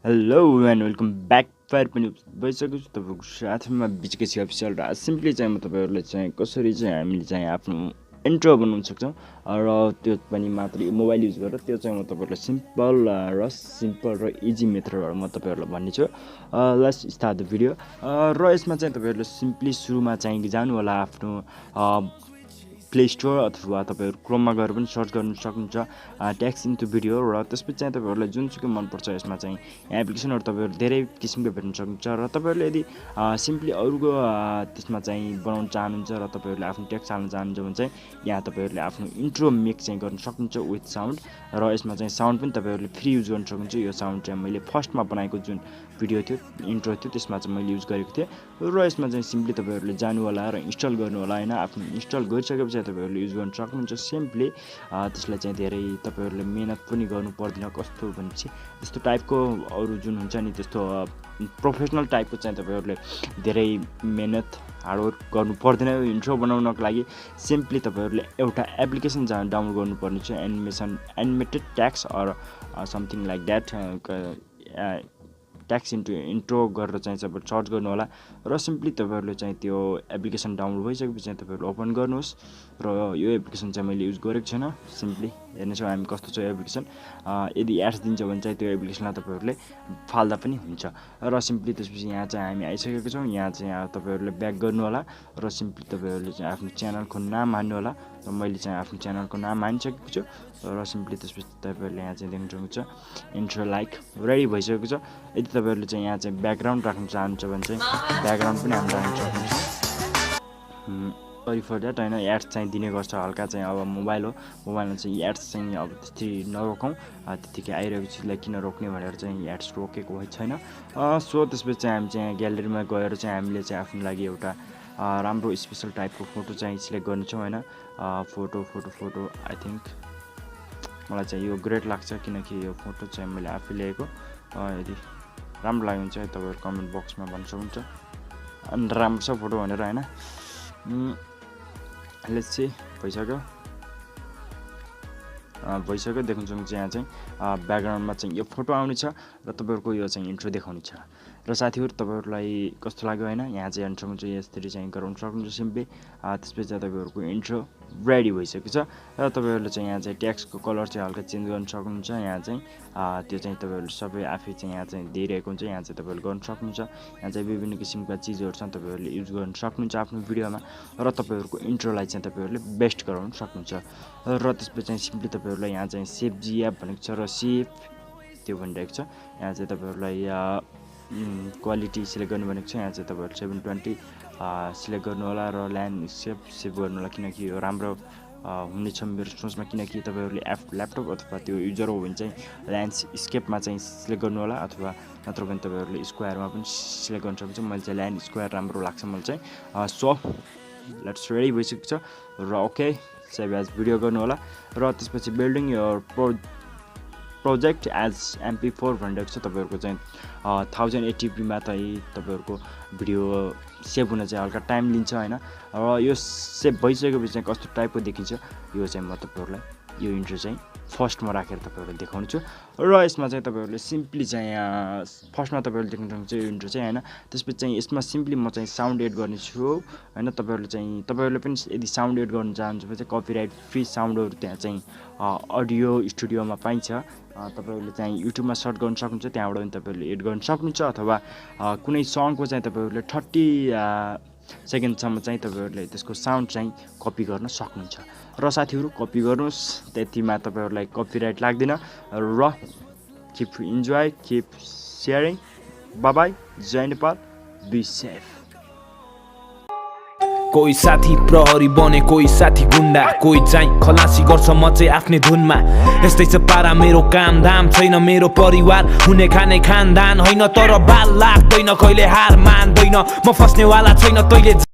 Hello and welcome back fire पनि भइसकेको छु तपाईँको साथमा बिचकेसी अफिसियल र सिम्पली चाहिँ म तपाईँहरूलाई चाहिँ कसरी चाहिँ हामीले चाहिँ आफ्नो इन्ट्रो बनाउन सक्छौँ र त्यो पनि मात्र मोबाइल युज गरेर त्यो चाहिँ म तपाईँहरूलाई सिम्पल र इजी मेथडबाट म तपाईँहरूलाई भन्नेछु। Let's start the video. र यसमा चाहिँ तपाईँहरूले सिम्पली सुरुमा चाहिँ जानु होला आफ्नो प्ले स्टोर अथवा तपाईँहरू क्रोममा गएर पनि सर्च गर्न सक्नुहुन्छ ट्याक्स इन्टु भिडियो। र त्यसपछि चाहिँ तपाईँहरूलाई जुनसुकै मनपर्छ यसमा चाहिँ एप्लिकेसनहरू तपाईँहरू धेरै किसिमको भेट्न सक्नुहुन्छ। र तपाईँहरूले यदि सिम्पली अरूको त्यसमा चाहिँ बनाउन चाहनुहुन्छ र तपाईँहरूले आफ्नो ट्याक्स हाल्न चाहनुहुन्छ भने चाहिँ यहाँ तपाईँहरूले आफ्नो इन्ट्रो मेक चाहिँ गर्न सक्नुहुन्छ विथ साउन्ड। र यसमा चाहिँ साउन्ड पनि तपाईँहरूले फ्री युज गर्न सक्नुहुन्छ। यो साउन्ड चाहिँ मैले फर्स्टमा बनाएको जुन भिडियो थियो इन्ट्रो थियो त्यसमा चाहिँ मैले युज गरेको थिएँ। र यसमा चाहिँ सिम्पली तपाईँहरूले जानु होला र इन्स्टल गर्नु होला होइन। आफ्नो इन्स्टल गरिसकेपछि तपाईँहरूले युज गर्न सक्नुहुन्छ सिम्पली। त्यसलाई चाहिँ धेरै तपाईँहरूले मेहनत पनि गर्नु पर्दैन। कस्तो भनेपछि त्यस्तो टाइपको अरू जुन हुन्छ नि त्यस्तो प्रोफेसनल टाइपको चाहिँ तपाईँहरूले धेरै मेहनत हार्डवर्क गर्नु पर्दैन यो इन्ट्रो बनाउनको लागि। सिम्पली तपाईँहरूले एउटा एप्लिकेसन डाउनलोड गर्नुपर्ने छ animated text or something like that text intro गरेर चाहिँ तपाईँ सर्च गर्नु होला। र सिम्पली तपाईँहरूले चाहिँ त्यो एप्लिकेसन डाउनलोड भइसकेपछि चाहिँ तपाईँहरूले ओपन गर्नुहोस्। र यो एप्लिकेसन चाहिँ मैले युज गरेको छैन। सिम्पली हेर्नुहोस् हामी कस्तो छ एप्लिकेसन। यदि एड्स दिन्छ भने चाहिँ त्यो एप्लिकेसनलाई तपाईँहरूले फाल्दा पनि हुन्छ। र सिम्पली त्यसपछि यहाँ चाहिँ हामी आइसकेको छौँ। यहाँ चाहिँ तपाईँहरूले ब्याक गर्नु होला र सिम्पली तपाईँहरूले चाहिँ आफ्नो च्यानलको नाम हान्नु होला। र मैले चाहिँ आफ्नो च्यानलको नाम हानिसकेको छु। र सिम्पली त्यसपछि तपाईँहरूले यहाँ चाहिँ देख्न सक्नुहुन्छ इन्ट्रो लाइक रेडी भइसकेको छ। यदि तपाईँहरूले चाहिँ यहाँ चाहिँ ब्याकग्राउन्ड राख्न चाहनुहुन्छ भने चाहिँ ब्याकग्राउन्ड पनि हामी राख्न सक्नुहुन्छ। सरी फर द्याट होइन एड्स चाहिँ दिने गर्छ हल्का चाहिँ। अब मोबाइल हो, मोबाइलमा चाहिँ एड्स चाहिँ अब त्यति नरोकौँ। त्यतिकै आइरहेको चिजलाई किन रोक्ने भनेर चाहिँ एड्स रोकेको छैन। सो त्यसपछि चाहिँ हामी चाहिँ ग्यालेरीमा गएर चाहिँ हामीले चाहिँ आफ्नो लागि एउटा राम्रो स्पेसल टाइपको फोटो चाहिँ सिलेक्ट गर्नेछौँ होइन। फोटो आई थिङ्क मलाई चाहिँ यो ग्रेट लाग्छ किनकि यो फोटो चाहिँ मैले आफै ल्याएको। यदि राम्रो लाग्यो भने चाहिँ तपाईँहरू कमेन्ट बक्समा भन्न सक्नुहुन्छ अनि राम्रो छ फोटो भनेर होइन। लेट्स सी भइसक्यो देख्न सक्नुहुन्छ। यहाँ चाहिँ ब्याकग्राउन्डमा चाहिँ यो फोटो आउने छ र तपाईँहरूको यो चाहिँ इन्ट्रो देखाउने छ। र साथीहरू तपाईँहरूलाई कस्तो लाग्यो होइन यहाँ चाहिँ हेर्न सक्नुहुन्छ यसरी चाहिँ गराउन सक्नुहुन्छ सिम्पली। त्यसपछि चाहिँ तपाईँहरूको इन्ट्रो रेडी भइसकेको छ। र तपाईँहरूले चाहिँ यहाँ चाहिँ ट्याक्सको कलर चाहिँ हल्का चेन्ज गर्न सक्नुहुन्छ। यहाँ चाहिँ त्यो चाहिँ तपाईँहरूले सबै आफै चाहिँ यहाँ चाहिँ दिइरहेको हुन्छ। यहाँ चाहिँ तपाईँहरूले गर्न सक्नुहुन्छ। यहाँ चाहिँ विभिन्न किसिमका चिजहरू छन् तपाईँहरूले युज गर्न सक्नुहुन्छ आफ्नो भिडियोमा। र तपाईँहरूको इन्ट्रोलाई चाहिँ तपाईँहरूले बेस्ट गराउन सक्नुहुन्छ। र त्यसपछि चाहिँ सिम्पली तपाईँहरूलाई यहाँ चाहिँ सेभ जिएप भनेको छ र सेभ त्यो भनिरहेको छ। यहाँ चाहिँ तपाईँहरूलाई क्वालिटी सिलेक्ट गर्नु भनेको छ। यहाँ चाहिँ तपाईँहरू 720 सिलेक्ट गर्नु होला र ल्यान्डस्केप सेभ गर्नु होला किनकि यो राम्रो हुनेछ मेरो सोचमा। किनकि तपाईँहरूले ल्यापटप अथवा त्यो युजर हो भने चाहिँ ल्यान्डस्केपमा चाहिँ सिलेक्ट गर्नु होला अथवा नत्र भने तपाईँहरूले स्क्वायरमा पनि सिलेक्ट गर्न सक्नुहुन्छ। मैले चाहिँ ल्यान्ड स्क्वायर राम्रो लाग्छ मलाई चाहिँ। सो लेट्स रेडी भइसकेको छ र ओके सेभ एज भिडियो गर्नु होला। र त्यसपछि बिल्डिङ यो प्रोजेक्ट एज MP4 भनिरहेको छ। तपाईँहरूको चाहिँ 1080pमा चाहिँ तपाईँहरूको भिडियो सेभ हुन चाहिँ हल्का टाइम लिन्छ होइन। र यो सेभ भइसकेपछि चाहिँ कस्तो टाइपको देखिन्छ यो चाहिँ म तपाईँहरूलाई यो इन्ट्रो चाहिँ फर्स्टमा राखेर तपाईँहरूलाई देखाउने छु। र यसमा चाहिँ तपाईँहरूले सिम्पली चाहिँ फर्स्टमा तपाईँहरूले देख्न सक्नुहुन्छ यो इन्ट्रो चाहिँ होइन। त्यसपछि चाहिँ यसमा सिम्पली म चाहिँ साउन्ड एड गर्नेछु होइन। तपाईँहरूले पनि यदि साउन्ड एड गर्न चाहनुहुन्छ भने चाहिँ कपिराइट फ्री साउन्डहरू त्यहाँ चाहिँ अडियो स्टुडियोमा पाइन्छ। तपाईँहरूले चाहिँ युट्युबमा सर्च गर्न सक्नुहुन्छ, त्यहाँबाट पनि तपाईँहरूले एड गर्न सक्नुहुन्छ। अथवा कुनै सङको चाहिँ तपाईँहरूले 30 सेकेन्डसम्म चाहिँ तपाईँहरूले त्यसको साउन्ड चाहिँ कपी गर्न सक्नुहुन्छ। र साथीहरू कपी गर्नुहोस्, त्यतिमा तपाईँहरूलाई कपिराइट लाग्दैन। र keep enjoy, keep sharing, bye bye, जय नेपाल, बी सेफ। कोही साथी प्रहरी बने, कोही साथी गुन्डा, कोही चाहिँ खलासी गर्छ, म चाहिँ आफ्नै धुनमा। यस्तै छ पारा मेरो काम धाम छैन मेरो परिवार हुने खाने खानदान होइन। तर बाल लाग्दैन कहिले हार मान्दैन, म फस्नेवाला छैन तैँले